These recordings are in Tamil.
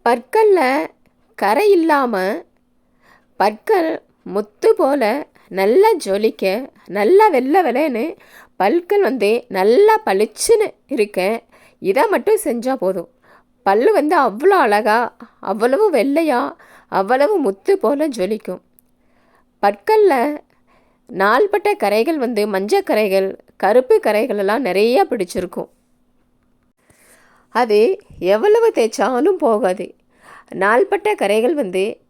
பற்களில் கரை இல்லாமல் பற்கள் முத்து போல் நல்லா ஜொலிக்க, நல்லா வெள்ளை வெள்ளைன்னு பற்கள் நல்லா பளிச்சுன்னு இருக்க. இதை மட்டும் செஞ்சால் போதும். பல் அவ்வளோ அழகாக, அவ்வளவு வெள்ளையாக, அவ்வளவு முத்து போல் ஜொலிக்கும். பற்களில் நாள்பட்ட கரைகள் மஞ்சள் கரைகள், கருப்பு கரைகள் எல்லாம் நிறையா பிடிச்சிருக்கும். அது எவ்வளவு தேய்ச்சாலும் போகாது. நாள்பட்ட கரைகள்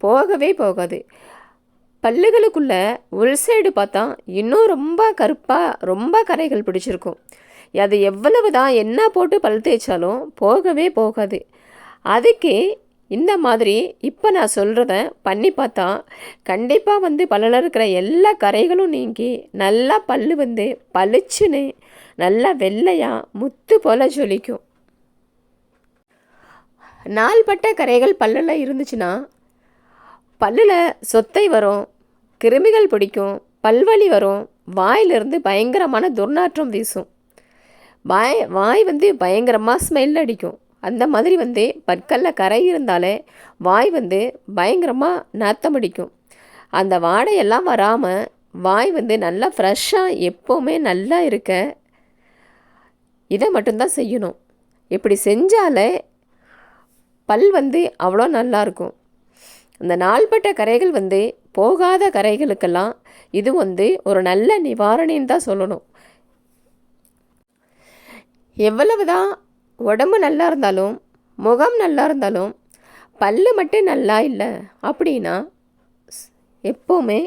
போகவே போகாது. பல்லுகளுக்குள்ளே உள் சைடு பார்த்தா இன்னும் ரொம்ப கருப்பாக, ரொம்ப கரைகள் பிடிச்சிருக்கும். அது எவ்வளவு தான் என்ன போட்டு பல் தேய்ச்சாலும் போகவே போகாது. அதுக்கு இந்த மாதிரி இப்போ நான் சொல்கிறத பண்ணி பார்த்தா கண்டிப்பாக பல்லில் இருக்கிற எல்லா கரைகளும் நீங்கி நல்லா பல் பளிச்சுன்னு நல்லா வெள்ளையாக முத்து போல் ஜொலிக்கும். நாள்பட்ட கரைகள் பல்லில் இருந்துச்சுன்னா பல்லில் சொத்தை வரும், கிருமிகள் பிடிக்கும், பல்வலி வரும், வாயிலிருந்து பயங்கரமான துர்நாற்றம் வீசும். வாய் பயங்கரமாக ஸ்மெல் அடிக்கும். அந்த மாதிரி பற்களில் கரை இருந்தாலே வாய் பயங்கரமாக நாத்தம் அடிக்கும். அந்த வாடையெல்லாம் வராமல் வாய் நல்லா ஃப்ரெஷ்ஷாக எப்போவுமே நல்லா இருக்க இதை மட்டும்தான் செய்யணும். இப்படி செஞ்சாலே பல் அவ்வளோ நல்லாயிருக்கும். அந்த நாள்பட்ட கரைகள் போகாத கரைகளுக்கெல்லாம் இது ஒரு நல்ல நிவாரணின்னு தான் சொல்லணும். எவ்வளவு தான் உடம்பு நல்லா இருந்தாலும், முகம் நல்லா இருந்தாலும், பல் மட்டும் நல்லா இல்லை அப்படின்னா எப்போவுமே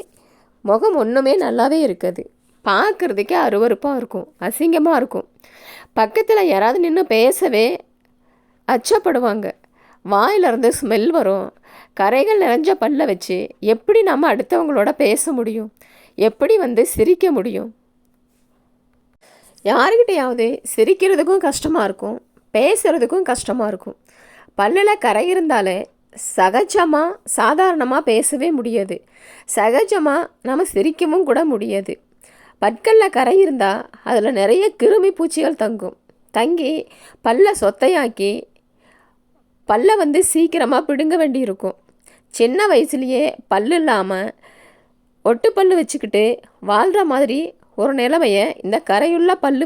முகம் ஒன்றுமே நல்லாவே இருக்காது. பார்க்குறதுக்கே அருவருப்பாக இருக்கும், அசிங்கமாக இருக்கும். பக்கத்தில் யாராவது நின்று பேசவே அச்சப்படுவாங்க. வாயிலிருந்து ஸ்மெல் வரும். கரைகள் நிறைஞ்ச பல்லை வச்சு எப்படி நம்ம அடுத்தவங்களோட பேச முடியும்? எப்படி சிரிக்க முடியும்? யாருக்கிட்டையாவது சிரிக்கிறதுக்கும் கஷ்டமாக இருக்கும், பேசுகிறதுக்கும் கஷ்டமாக இருக்கும். பல்லில் கரை இருந்தாலே சகஜமாக சாதாரணமாக பேசவே முடியாது. சகஜமாக நம்ம சிரிக்கவும் கூட முடியாது. பற்களில் கரை இருந்தால் அதில் நிறைய கிருமி பூச்சிகள் தங்கி பல்லை சொத்தையாக்கி பல்லை சீக்கிரமாக பிடுங்க வேண்டியிருக்கும். சின்ன வயசுலேயே பல் இல்லாமல் ஒட்டு பல் வச்சுக்கிட்டு வாழ்கிற மாதிரி ஒரு நிலைமையை இந்த கரையுள்ள பல்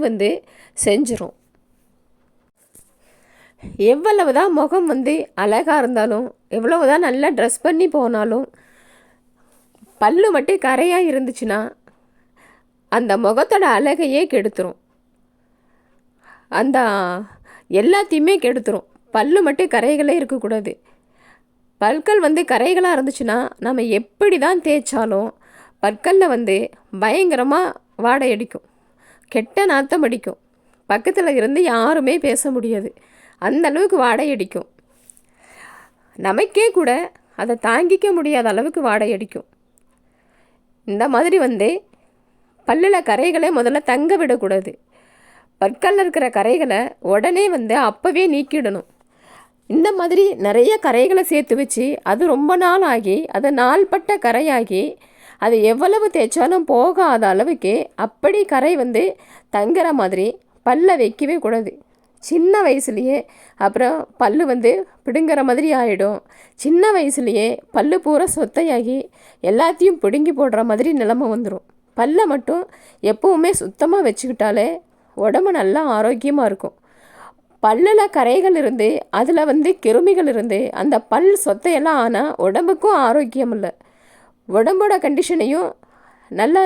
செஞ்சிரும். எவ்வளவு தான் முகம் அழகாக இருந்தாலும், எவ்வளவு தான் நல்லா ட்ரெஸ் பண்ணி போனாலும், பல் மட்டும் கரையாக இருந்துச்சுன்னா அந்த முகத்தோட அழகையே கெடுத்துரும். அந்த எல்லாத்தையுமே கெடுத்துரும். பல் மட்டும் கரைகளே இருக்கக்கூடாது. பற்கள் கரைகளாக இருந்துச்சுன்னா நம்ம எப்படி தான் தேய்ச்சாலும் பற்களில் பயங்கரமாக வாடை அடிக்கும், கெட்ட நாத்தம் அடிக்கும். பக்கத்தில் இருந்து யாருமே பேச முடியாது, அந்த அளவுக்கு வாடை அடிக்கும். நமக்கே கூட அதை தாங்கிக்க முடியாத அளவுக்கு வாடை அடிக்கும். இந்த மாதிரி பல்லில் கரைகளை முதல்ல தங்க விடக்கூடாது. பற்களில் இருக்கிற கரைகளை உடனே அப்போவே நீக்கிடணும். இந்த மாதிரி நிறைய கரைகளை சேர்த்து வச்சு அது ரொம்ப நாள் ஆகி அது நாள்பட்ட கரையாகி அது எவ்வளவு தேய்ச்சாலும் போகாத அளவுக்கு அப்படி கரை தங்குற மாதிரி பல்லை வைக்கவே கூடாது. சின்ன வயசுலேயே அப்புறம் பல் பிடுங்குற மாதிரி ஆகிடும். சின்ன வயசுலேயே பல் பூரா சொத்தையாகி எல்லாத்தையும் பிடுங்கி போடுற மாதிரி நிலைமை வந்துடும். பல்லை மட்டும் எப்போவுமே சுத்தமாக வச்சுக்கிட்டாலே உடம்பு நல்லா ஆரோக்கியமாக இருக்கும். பல்லில் கரைகள் இருந்து அதில் கிருமிகள் இருந்து அந்த பல் சொத்தையெல்லாம் ஆனால் உடம்புக்கும் ஆரோக்கியம் இல்லை. உடம்போட கண்டிஷனையும் நல்லா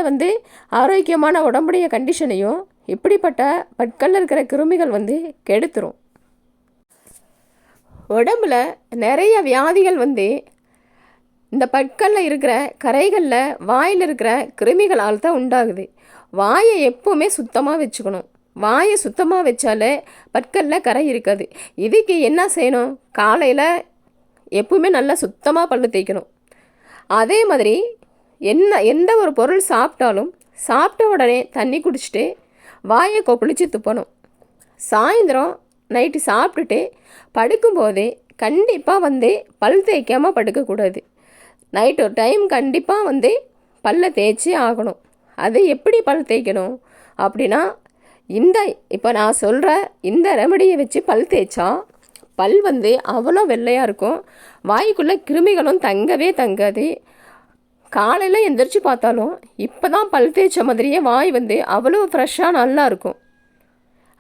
ஆரோக்கியமான உடம்புடைய கண்டிஷனையும் இப்படிப்பட்ட பற்களில் இருக்கிற கிருமிகள் கெடுத்துரும். உடம்பில் நிறைய வியாதிகள் இந்த பற்களில் இருக்கிற கரைகளில் வாயில் இருக்கிற கிருமிகளால் தான் உண்டாகுது. வாயை எப்போவுமே சுத்தமாக வச்சுக்கணும். வாயை சுத்தமாக வச்சாலே பற்களில் கரை இருக்காது. இதுக்கு என்ன செய்யணும்? காலையில் எப்பவுமே நல்லா சுத்தமாக பல் தேய்க்கணும். அதே மாதிரி எந்த ஒரு பொருள் சாப்பிட்டாலும் சாப்பிட்ட உடனே தண்ணி குடிச்சிட்டு வாயை கொப்பளிச்சு துப்பணும். சாயந்தரம் நைட்டு சாப்பிட்டுட்டு படுக்கும்போதே கண்டிப்பாக பல் தேய்க்காமல் படுக்கக்கூடாது. நைட் ஒரு டைம் கண்டிப்பாக பல்லை தேய்ச்சி ஆகணும். அது எப்படி பல் தேய்க்கணும் அப்படின்னா, இப்போ நான் சொல்கிற இந்த ரெமடியை வச்சு பல் தேய்ச்சா பல் வந்து அவ்வளோ வெள்ளையாக இருக்கும். வாய்க்குள்ளே கிருமிகளும் தங்கவே தங்காது. காலையில் எந்திரிச்சு பார்த்தாலும் இப்போ தான் பல் தேய்ச்ச மாதிரியே வாய் வந்து அவ்வளோ ஃப்ரெஷ்ஷாக நல்லா இருக்கும்.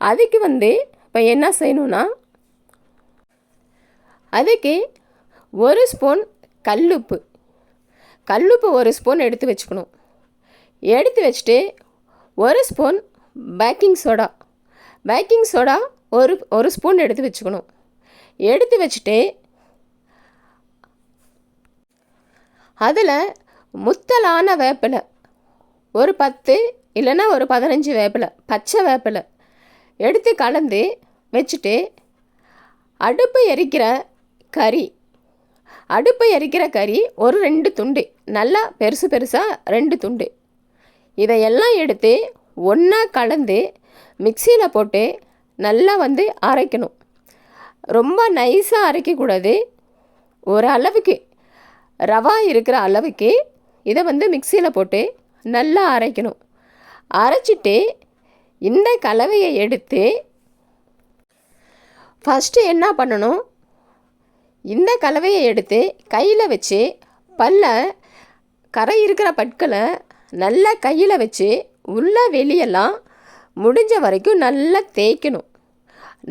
அதுக்கு வந்து இப்போ என்ன செய்யணும்னா, அதுக்கு 1 ஸ்பூன் கல்லுப்பு 1 ஸ்பூன் எடுத்து வச்சுக்கணும். எடுத்து வச்சுட்டு 1 ஸ்பூன் பேக்கிங் சோடா ஒரு ஸ்பூன் எடுத்து வச்சுக்கணும். எடுத்து வச்சுட்டு அதில் முத்தலான வேப்பிலை ஒரு 10 இல்லைன்னா ஒரு 15 வேப்பிலை, பச்சை வேப்பிலை எடுத்து கலந்து வச்சுட்டு அடுப்பை எரிக்கிற கறி ஒரு 2 துண்டு, நல்லா பெருசாக 2 துண்டு, இதையெல்லாம் எடுத்து ஒன்றா கலந்து மிக்சியில் போட்டு நல்லா வந்து அரைக்கணும். ரொம்ப நைஸாக அரைக்கக்கூடாது. ஒரு அளவுக்கு ரவா இருக்கிற அளவுக்கு இதை வந்து மிக்சியில் போட்டு நல்லா அரைக்கணும். அரைச்சிட்டு இந்த கலவையை எடுத்து ஃபஸ்ட்டு என்ன பண்ணணும், இந்த கலவையை எடுத்து கையில் வச்சு கரை இருக்கிற பற்களை நல்லா கையில் வச்சு உள்ள வெளியெல்லாம் முடிஞ்ச வரைக்கும் நல்லா தேய்க்கணும்.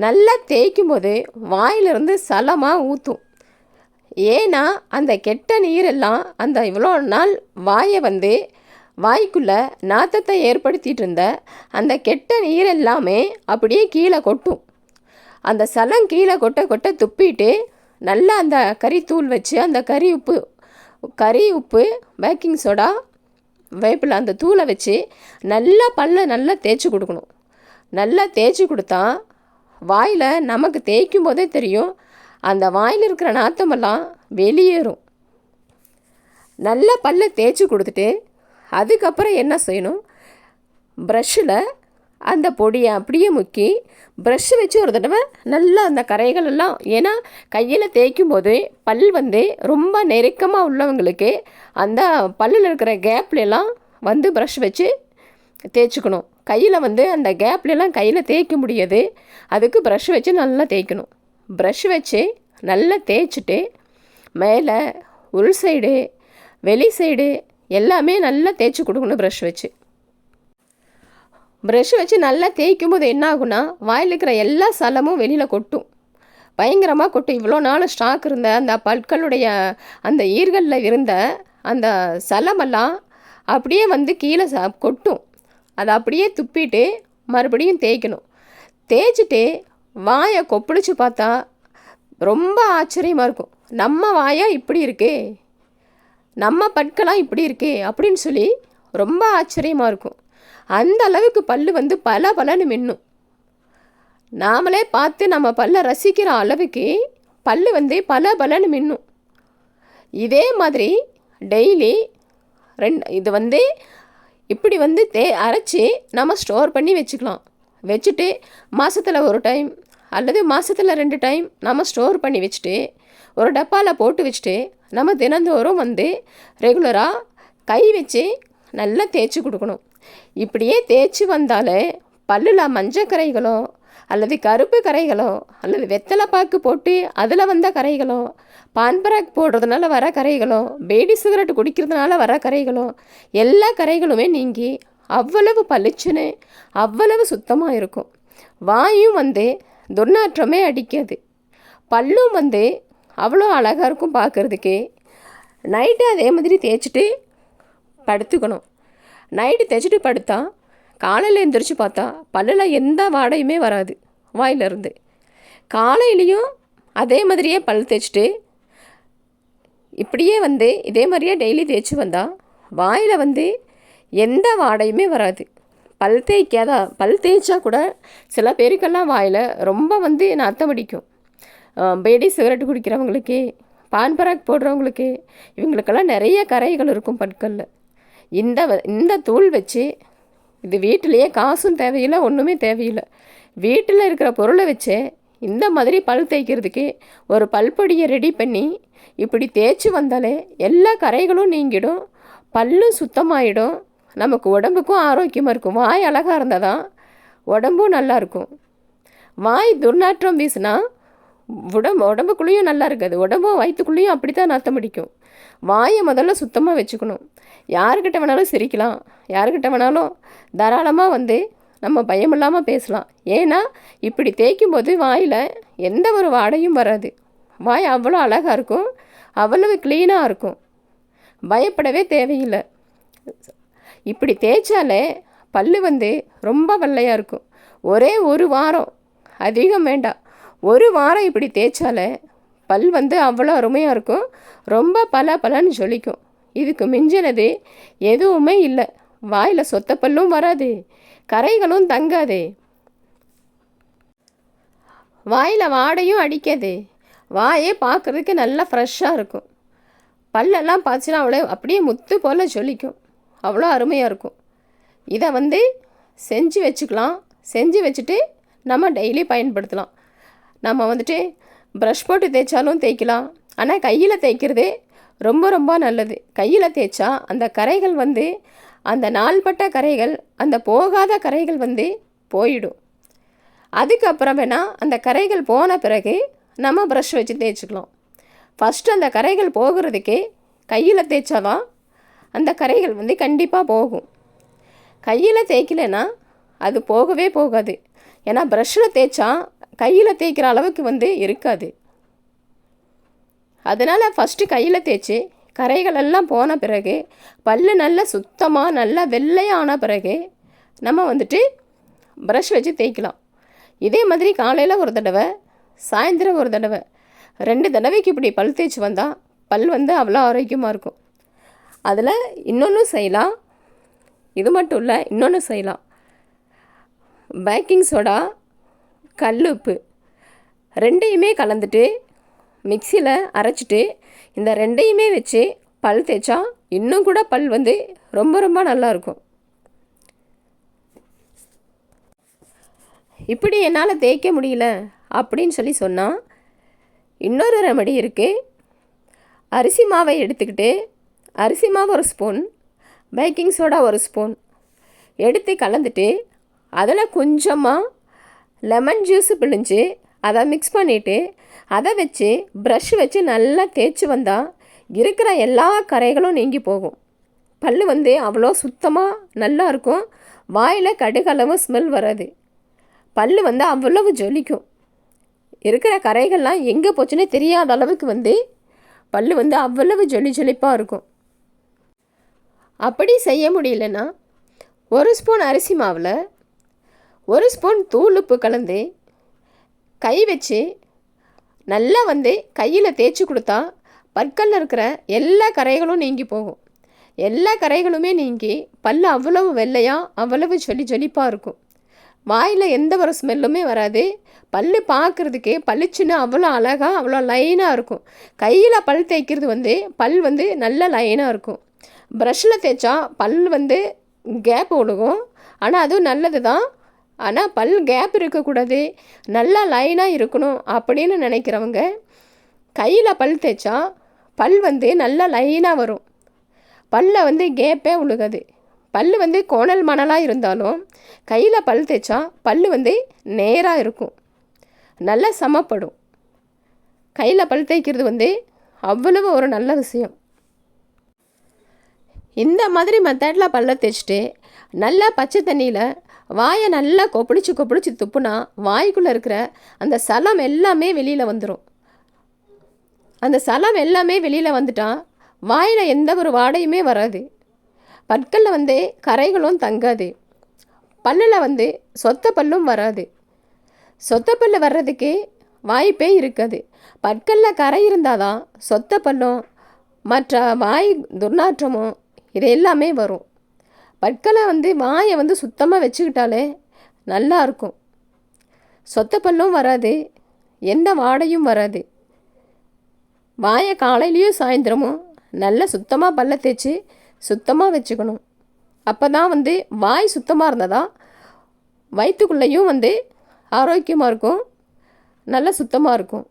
நல்லா தேய்க்கும் போது வாயிலிருந்து சலமாக ஊற்றும். ஏன்னா அந்த கெட்ட நீரெல்லாம் அந்த இவ்வளோ நாள் வாயை வந்து வாய்க்குள்ளே நாற்றத்தை ஏற்படுத்திகிட்டு இருந்த அந்த கெட்ட நீர் எல்லாமே அப்படியே கீழே கொட்டும். அந்த சலம் கீழே கொட்ட துப்பிட்டு நல்லா அந்த கறித்தூள் வச்சு அந்த கறி உப்பு பேக்கிங் சோடா வேப்பிலை அந்த தூளை வச்சு நல்லா நல்லா தேய்ச்சி கொடுக்கணும். நல்லா தேய்ச்சி கொடுத்தா வாயில் நமக்கு தேய்க்கும் போதே தெரியும், அந்த வாயில் இருக்கிற நாற்றமெல்லாம் வெளியேறும். நல்லா தேய்ச்சி கொடுத்துட்டு அதுக்கப்புறம் என்ன செய்யணும், ப்ரஷ்ஷில் அந்த பொடியை அப்படியே முக்கி ப்ரஷ்ஷு வச்சு ஒரு தடவை நல்லா அந்த கரைகள் எல்லாம், ஏன்னா கையில் தேய்க்கும் போது பல் வந்து ரொம்ப நெருக்கமாக உள்ளவங்களுக்கு அந்த பல்லில் இருக்கிற கேப்லாம் வந்து ப்ரஷ் வச்சு தேய்ச்சிக்கணும். கையில் வந்து அந்த கேப்லாம் கையில் தேய்க்க முடியாது, அதுக்கு ப்ரஷ் வச்சு நல்லா தேய்க்கணும். ப்ரஷ் வச்சு நல்லா தேய்ச்சிட்டு மேலே உள் சைடு வெளி சைடு எல்லாமே நல்லா தேய்ச்சி கொடுக்கணும். ப்ரஷ் வச்சு நல்லா தேய்க்கும் போது என்ன ஆகுனா, வாயில் இருக்கிற எல்லா சலமும் வெளியில் கொட்டும், பயங்கரமாக கொட்டும். இவ்வளோ நாள் ஸ்டாக் இருந்த அந்த பற்களுடைய அந்த ஈர்களில் இருந்த அந்த சலமெல்லாம் அப்படியே வந்து கீழே கொட்டும். அதை அப்படியே துப்பிட்டு மறுபடியும் தேய்க்கணும். தேய்ச்சிட்டு வாயை கொப்பளிச்சு பார்த்தா ரொம்ப ஆச்சரியமாக இருக்கும். நம்ம வாயா இப்படி இருக்கே, நம்ம பற்களாக இப்படி இருக்கே அப்படின்னு சொல்லி ரொம்ப ஆச்சரியமாக இருக்கும். அந்த அளவுக்கு பல் வந்து பலன்னு மின்னும். நாமளே பார்த்து நம்ம பல்லை ரசிக்கிற அளவுக்கு பல் வந்து பலன்னு மின்னும். இதே மாதிரி டெய்லி இது வந்து இப்படி வந்து அரைச்சி நம்ம ஸ்டோர் பண்ணி வச்சுக்கலாம். வச்சுட்டு மாதத்தில் ஒரு டைம் அல்லது மாதத்தில் 2 டைம் நம்ம ஸ்டோர் பண்ணி வச்சுட்டு ஒரு டப்பாவில் போட்டு வச்சுட்டு நம்ம தினந்தோறும் வந்து ரெகுலராக கை வச்சு நல்லா தேய்ச்சி கொடுக்கணும். இப்படியே தேய்ச்சி வந்தாலே பல்லில் மஞ்சள் கரைகளோ அல்லது கருப்பு கரைகளோ அல்லது வெத்தலை பாக்கு போட்டு அதில் வந்த கரைகளோ, பான்பராக் போடுறதுனால வர கரைகளோ, பேடி சிகரெட் குடிக்கிறதுனால வர கரைகளோ, எல்லா கரைகளுமே நீங்கி அவ்வளவு பளிச்சுன்னு அவ்வளவு சுத்தமாக இருக்கும். வாயும் வந்து துர்நாற்றமே அடிக்காது. பல்லும் வந்து அவ்வளோ அழகாக இருக்கும் பார்க்குறதுக்கு. நைட்டு அதே மாதிரி தேய்ச்சிட்டு படுத்துக்கணும். நைட்டு தேய்ச்சிட்டு படுத்தா காலையில் எழுந்திரிச்சு பார்த்தா பல்லில் எந்த வாடையுமே வராது வாயிலிருந்து. காலையிலையும் அதே மாதிரியே பல் தேய்ச்சிட்டு இப்படியே வந்து இதே மாதிரியே டெய்லி தேய்ச்சி வந்தால் வாயில் வந்து எந்த வாடையுமே வராது. பல் தேய்ச்சா கூட சில பேருக்கெல்லாம் வாயில் ரொம்ப வந்து நாத்தம் அடிக்கும். பேடி சிகரெட் குடிக்கிறவங்களுக்கு, பான்பராக் போடுறவங்களுக்கு, இவங்களுக்கெல்லாம் நிறைய கரைகள் இருக்கும் பற்களில். இந்த தூள் வச்சு இது வீட்டிலையே காசும் தேவையில்லை, ஒன்றுமே தேவையில்லை. வீட்டில் இருக்கிற பொருளை வச்சு இந்த மாதிரி பல் தேய்க்கிறதுக்கு ஒரு பல்பொடியை ரெடி பண்ணி இப்படி தேய்ச்சி வந்தாலே எல்லா கரைகளும் நீங்கிடும், பல்லும் சுத்தமாயிடும், நமக்கு உடம்புக்கும் ஆரோக்கியமாக இருக்கும். வாய் அழகாக இருந்தால் தான் உடம்பும் நல்லாயிருக்கும். வாய் துர்நாற்றம் வீசினா உடம்புக்குள்ளேயும் நல்லா இருக்காது, உடம்பும் வயிற்றுக்குள்ளேயும் அப்படி தான் நாத்தம் அடிக்கும். வாயை முதல்ல சுத்தமாக வச்சுக்கணும். யாருக்கிட்ட வேணாலும் சிரிக்கலாம், யாருக்கிட்ட வேணாலும் தாராளமாக வந்து நம்ம பயமில்லாமல் பேசலாம். ஏன்னா இப்படி தேய்க்கும்போது வாயில் எந்த ஒரு வாடையும் வராது. வாய் அவ்வளோ அழகாக இருக்கும், அவ்வளவு க்ளீனாக இருக்கும். பயப்படவே தேவையில்லை. இப்படி தேய்ச்சாலே பல் வந்து ரொம்ப வெள்ளையாக இருக்கும். ஒரே ஒரு வாரம், அதிகம் வேண்டாம், ஒரு வாரம் இப்படி தேய்ச்சாலே பல் வந்து அவ்வளோ அருமையாக இருக்கும். ரொம்ப பலன்னு ஜொலிக்கும். இதுக்கு மிஞ்சினது எதுவுமே இல்லை. வாயில் சொத்த பல்லும் வராது, கரைகளும் தங்காது, வாயில் வாடையும் அடிக்காது. வாயே பார்க்குறதுக்கு நல்லா ஃப்ரெஷ்ஷாக இருக்கும். பல்லெல்லாம் பார்த்துச்சுன்னா அப்படியே முத்து போல் ஜொலிக்கும். அவ்வளோ அருமையாக இருக்கும். இதை வந்து செஞ்சு வச்சுக்கலாம். செஞ்சு வச்சுட்டு நம்ம டெய்லி பயன்படுத்தலாம். நம்ம வந்துட்டு ப்ரஷ் போட்டு தேய்ச்சாலும் தேய்க்கலாம். ஆனால் கையில் தேய்க்கிறதே ரொம்ப ரொம்ப நல்லது. கையில் தேய்ச்சா அந்த கரைகள் வந்து, அந்த நாள்பட்ட கரைகள், அந்த போகாத கரைகள் வந்து போயிடும். அதுக்கப்புறம் வேணால் அந்த கரைகள் போன பிறகு நம்ம ப்ரஷ் வச்சு தேய்ச்சிக்கலாம். ஃபஸ்ட்டு அந்த கரைகள் போகிறதுக்கே கையில் தேய்ச்சாதான் அந்த கரைகள் வந்து கண்டிப்பாக போகும். கையில் தேய்க்கலைன்னா அது போகவே போகாது. ஏன்னா ப்ரஷ்ஷில் தேய்ச்சா கையில் தேய்க்கிற அளவுக்கு வந்து இருக்காது. அதனால் ஃபஸ்ட்டு கையில் தேய்ச்சி கரைகளெல்லாம் போன பிறகு, பல் நல்லா சுத்தமாக நல்லா வெள்ளையான பிறகு நம்ம வந்துட்டு ப்ரஷ் வச்சு தேய்க்கலாம். இதே மாதிரி காலையில் ஒரு தடவை, சாயந்தரம் ஒரு தடவை, 2 தடவைக்கு இப்படி பல் தேய்ச்சி வந்தால் பல் வந்து அவ்வளோ ஆரோக்கியமாக இருக்கும். அதில் இன்னொன்று செய்யலாம். இது மட்டும் இல்லை, இன்னொன்று செய்யலாம். பேக்கிங் சோடா, கல்லுப்பு ரெண்டையுமே கலந்துட்டு மிக்சியில் அரைச்சிட்டு இந்த ரெண்டையுமே வச்சு பல் தேய்ச்சா இன்னும் கூட பல் வந்து ரொம்ப ரொம்ப நல்லாயிருக்கும். இப்படி என்னால் தேய்க்க முடியல அப்படின்னு சொல்லி சொன்னால் இன்னொரு ரெமடி இருக்குது. அரிசி மாவை எடுத்துக்கிட்டு, அரிசி மாவு 1 ஸ்பூன், பேக்கிங் சோடா 1 ஸ்பூன் எடுத்து கலந்துட்டு, அதில் கொஞ்சமாக லெமன் ஜூஸு பிழிஞ்சு அதை மிக்ஸ் பண்ணிவிட்டு, அதை வச்சு ப்ரஷ் வச்சு நல்லா தேய்ச்சி வந்தால் இருக்கிற எல்லா கரைகளும் நீங்கி போகும். பல் வந்து அவ்வளோ சுத்தமாக நல்லா இருக்கும். வாயில் கடுகளவு ஸ்மெல் வராது. பல் வந்து அவ்வளவு ஜொலிக்கும். இருக்கிற கரைகள்லாம் எங்கே போச்சுன்னே தெரியாத அளவுக்கு வந்து பல் வந்து அவ்வளவு ஜொலிப்பாக இருக்கும். அப்படி செய்ய முடியலன்னா 1 ஸ்பூன் அரிசி மாவில் 1 ஸ்பூன் தூளுப்பு கலந்து கை வச்சு நல்லா வந்து கையில் தேய்ச்சி கொடுத்தா பற்களில் இருக்கிற எல்லா கரைகளும் நீங்கி போகும். எல்லா கரைகளுமே நீங்கி பல் அவ்வளவு வெள்ளையாக அவ்வளவு ஜொலிப்பாக இருக்கும். வாயில் எந்த ஒரு ஸ்மெல்லுமே வராது. பல் பார்க்குறதுக்கே பளிச்சுன்னு அவ்வளோ அழகாக அவ்வளோ லைனாக இருக்கும். கையில் பல் தேய்க்கிறது வந்து பல் வந்து நல்ல லைனாக இருக்கும். ப்ரஷ்ஷில் தேய்ச்சா பல் வந்து கேப் விழுகும். ஆனால் அதுவும் நல்லது தான். ஆனால் பல் கேப் இருக்கக்கூடாது, நல்லா லைனாக இருக்கணும் அப்படின்னு நினைக்கிறவங்க கையில் பல் தேய்ச்சா பல் வந்து நல்லா லைனாக வரும். பல்ல வந்து கேப்பே விழுகாது. பல் வந்து கோணல் மணலாக இருந்தாலும் கையில் பல் தேய்ச்சா பல் வந்து நேராக இருக்கும், நல்லா சமப்படும். கையில் பல் தேய்க்கிறது வந்து அவ்வளவு ஒரு நல்ல விஷயம். இந்த மாதிரி மெத்தடில் பல்ல தேய்ச்சிட்டு நல்லா பச்சை தண்ணியில் வாயை நல்லா கொப்பளிச்சு துப்புனா வாய்க்குள்ளே இருக்கிற அந்த சலம் எல்லாமே வெளியில் வந்துடும். அந்த சலம் எல்லாமே வெளியில் வந்துட்டால் வாயில் எந்த ஒரு வாடையுமே வராது. பற்களில் வந்து கரைகளும் தங்காது. பல்லில் வந்து சொத்த பல்லும் வராது. சொத்த பல் வர்றதுக்கு வாய்ப்பே இருக்காது. பற்களில் கரை இருந்தால் தான் சொத்த பல்லும் மற்ற வாய் துர்நாற்றமும் இது எல்லாமே வரும். பற்களை வந்து வாயை வந்து சுத்தமாக வச்சுக்கிட்டாலே நல்லா இருக்கும். சொத்த பல்லும் வராது, எந்த வாடையும் வராது. வாயை காலையிலையும் சாயந்தரமும் நல்லா சுத்தமாக பல்ல தேய்ச்சி சுத்தமாக வச்சுக்கணும். அப்போ தான் வந்து வாய் சுத்தமாக இருந்தால் தான் வயிற்றுக்குள்ளேயும் வந்து ஆரோக்கியமாக இருக்கும், நல்லா சுத்தமாக இருக்கும்.